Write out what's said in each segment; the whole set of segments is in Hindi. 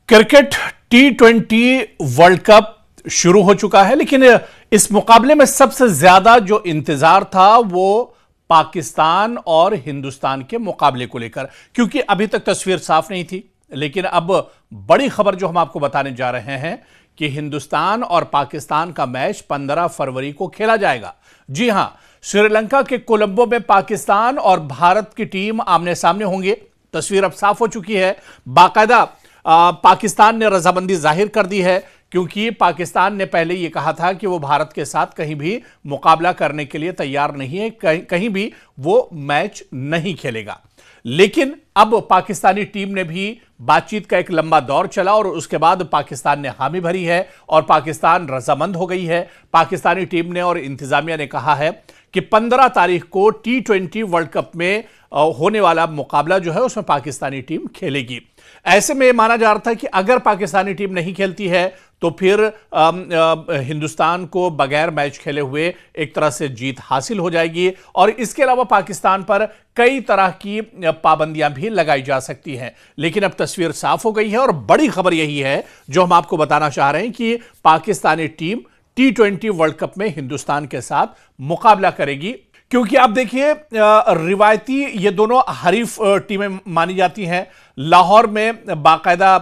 क्रिकेट T20 वर्ल्ड कप शुरू हो चुका है, लेकिन इस मुकाबले में सबसे ज्यादा जो इंतजार था वो पाकिस्तान और हिंदुस्तान के मुकाबले को लेकर, क्योंकि अभी तक तस्वीर साफ नहीं थी। लेकिन अब बड़ी खबर जो हम आपको बताने जा रहे हैं कि हिंदुस्तान और पाकिस्तान का मैच 15 फरवरी को खेला जाएगा। जी हां, श्रीलंका के कोलंबो में पाकिस्तान और भारत की टीम आमने सामने होंगे। तस्वीर अब साफ हो चुकी है। बाकायदा पाकिस्तान ने रजामंदी जाहिर कर दी है, क्योंकि पाकिस्तान ने पहले यह कहा था कि वो भारत के साथ कहीं भी मुकाबला करने के लिए तैयार नहीं है, कहीं भी वो मैच नहीं खेलेगा। लेकिन अब पाकिस्तानी टीम ने भी बातचीत का एक लंबा दौर चला और उसके बाद पाकिस्तान ने हामी भरी है और पाकिस्तान रजामंद हो गई है। पाकिस्तानी टीम ने और इंतजामिया ने कहा है कि 15 तारीख को T20 वर्ल्ड कप में होने वाला मुकाबला जो है उसमें पाकिस्तानी टीम खेलेगी। ऐसे में माना जा रहा था कि अगर पाकिस्तानी टीम नहीं खेलती है तो फिर हिंदुस्तान को बगैर मैच खेले हुए एक तरह से जीत हासिल हो जाएगी और इसके अलावा पाकिस्तान पर कई तरह की पाबंदियां भी लगाई जा सकती हैं। लेकिन अब तस्वीर साफ हो गई है और बड़ी खबर यही है जो हम आपको बताना चाह रहे हैं कि Pakistani team T20 world cup में हिंदुस्तान के साथ मुकाबला करेगी। क्योंकि आप देखिए, रिवायती ये दोनों हरीफ टीमें मानी जाती हैं। लाहौर में बाकायदा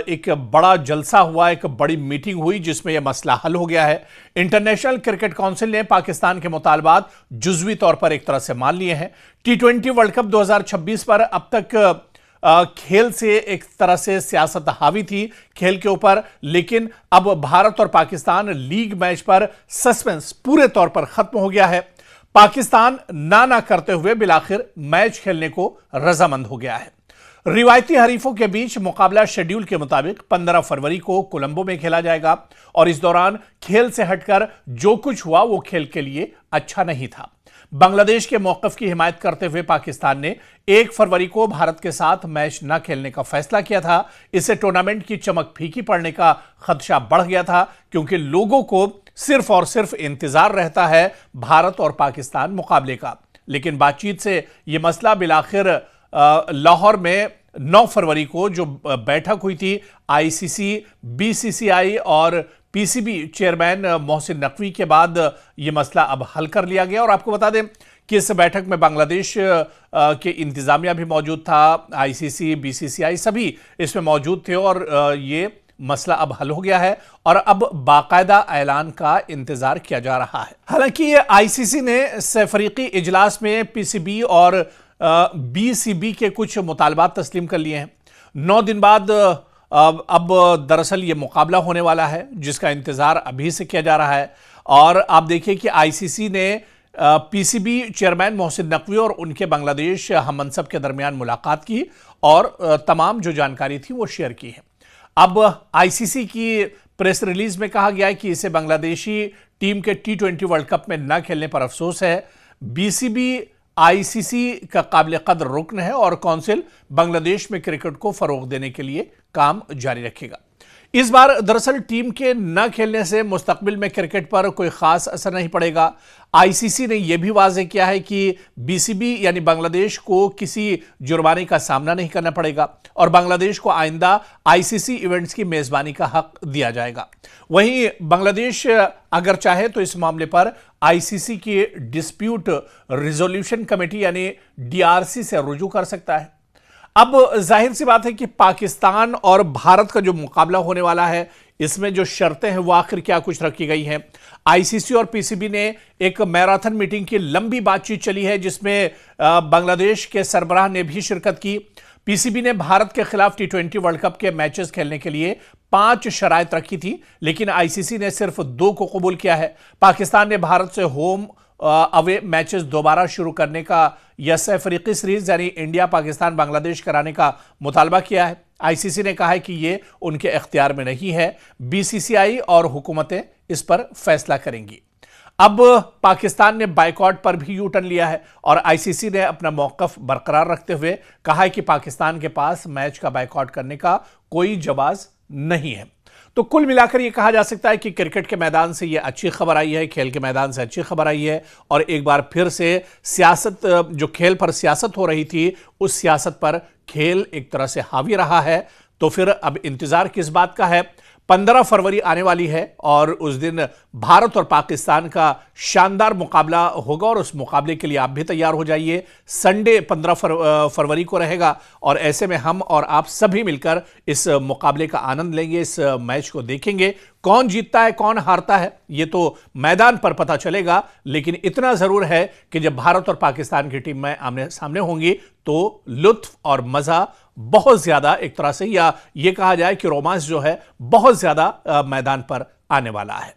एक बड़ा जलसा हुआ, एक बड़ी मीटिंग हुई जिसमें यह मसला हल हो गया है। इंटरनेशनल क्रिकेट काउंसिल ने पाकिस्तान के मुतालबात जुज़वी तौर पर एक तरह से मान लिए हैं। T20 वर्ल्ड कप 2026 पर अब तक खेल से एक तरह से सियासत हावी थी खेल के ऊपर, लेकिन अब भारत और पाकिस्तान लीग मैच पर सस्पेंस पूरे तौर पर खत्म हो गया है। पाकिस्तान ना करते हुए बिलाखिर मैच खेलने को रजामंद हो गया है। रिवायती हरीफों के बीच मुकाबला शेड्यूल के मुताबिक 15 फरवरी को कोलंबो में खेला जाएगा और इस दौरान खेल से हटकर जो कुछ हुआ वो खेल के लिए अच्छा नहीं था। बांग्लादेश के मौक़िफ़ की हिमायत करते हुए पाकिस्तान ने 1 फरवरी को भारत के साथ मैच न खेलने का फैसला किया था। इससे टूर्नामेंट की चमक फीकी पड़ने का खदशा बढ़ गया था, क्योंकि लोगों को सिर्फ और सिर्फ इंतजार रहता है भारत और पाकिस्तान मुकाबले का। लेकिन बातचीत से यह मसला बिलाखिर लाहौर में 9 फरवरी को जो बैठक हुई थी ICC, BCCI और PCB चेयरमैन मोहसिन नकवी के बाद यह मसला अब हल कर लिया गया। और आपको बता दें कि इस बैठक में बांग्लादेश के इंतजामिया भी मौजूद था, ICC, BCCI सभी इसमें मौजूद थे और ये मसला अब हल हो गया है और अब बाकायदा ऐलान का इंतजार किया जा रहा है। हालांकि ये ICC ने सफरीकी इजलास में PCB और BCB के कुछ मुतालबात तस्लीम कर लिए हैं। 9 दिन बाद अब दरअसल ये मुकाबला होने वाला है जिसका इंतजार अभी से किया जा रहा है। और आप देखिए कि ICC ने PCB चेयरमैन मोहसिन नकवी और उनके बांग्लादेश हममनसब के दरमियान मुलाकात की और तमाम जो जानकारी थी वो शेयर की है। अब ICC की प्रेस रिलीज में कहा गया है कि इसे बांग्लादेशी टीम के T20 वर्ल्ड कप में न खेलने पर अफसोस है। BCB ICC का काबिल कदर रुकन है और काउंसिल बांग्लादेश में क्रिकेट को फरोग देने के लिए काम जारी रखेगा। इस बार दरअसल टीम के न खेलने से मुस्तकबिल में क्रिकेट पर कोई खास असर नहीं पड़ेगा। ICC ने यह भी वाज़ेह किया है कि BCB यानी बांग्लादेश को किसी जुर्माने का सामना नहीं करना पड़ेगा और बांग्लादेश को आइंदा ICC इवेंट्स की मेज़बानी का हक दिया जाएगा। वहीं बांग्लादेश अगर चाहे तो इस मामले पर ICC की डिस्प्यूट रिजोल्यूशन कमेटी यानी DRC से रुजू कर सकता है। अब जाहिर सी बात है कि पाकिस्तान और भारत का जो मुकाबला होने वाला है इसमें जो शर्तें हैं वो आखिर क्या कुछ रखी गई हैं। ICC और PCB ने एक मैराथन मीटिंग की लंबी बातचीत चली है जिसमें बांग्लादेश के सरबराह ने भी शिरकत की। PCB ने भारत के खिलाफ T20 वर्ल्ड कप के मैचेस खेलने के लिए 5 शराइत रखी थी, लेकिन ICC ने सिर्फ 2 को कबूल किया है। पाकिस्तान ने भारत से होम अवे मैचेस दोबारा शुरू करने का या सफरीकी सीरीज यानी इंडिया पाकिस्तान बांग्लादेश कराने का मुतालबा किया है। ICC ने कहा है कि यह उनके इख्तियार में नहीं है। BCCI और हुकूमतें इस पर फैसला करेंगी। अब पाकिस्तान ने बाइकॉट पर भी यू टर्न लिया है और ICC ने अपना मौक़िफ़ बरकरार रखते हुए कहा है कि पाकिस्तान के पास मैच का बाइकॉट करने का कोई जवाज़ नहीं है। तो कुल मिलाकर यह कहा जा सकता है कि क्रिकेट के मैदान से यह अच्छी खबर आई है, खेल के मैदान से अच्छी खबर आई है और एक बार फिर से सियासत, जो खेल पर सियासत हो रही थी उस सियासत पर खेल एक तरह से हावी रहा है। तो फिर अब इंतजार किस बात का है? 15 फरवरी आने वाली है और उस दिन भारत और पाकिस्तान का शानदार मुकाबला होगा और उस मुकाबले के लिए आप भी तैयार हो जाइए। संडे 15 फरवरी को रहेगा और ऐसे में हम और आप सभी मिलकर इस मुकाबले का आनंद लेंगे, इस मैच को देखेंगे। कौन जीतता है, कौन हारता है, यह तो मैदान पर पता चलेगा, लेकिन इतना जरूर है कि जब भारत और पाकिस्तान की टीम में आमने सामने होंगी तो लुत्फ और मजा बहुत ज्यादा, एक तरह से या यह कहा जाए कि रोमांस जो है बहुत ज्यादा मैदान पर आने वाला है।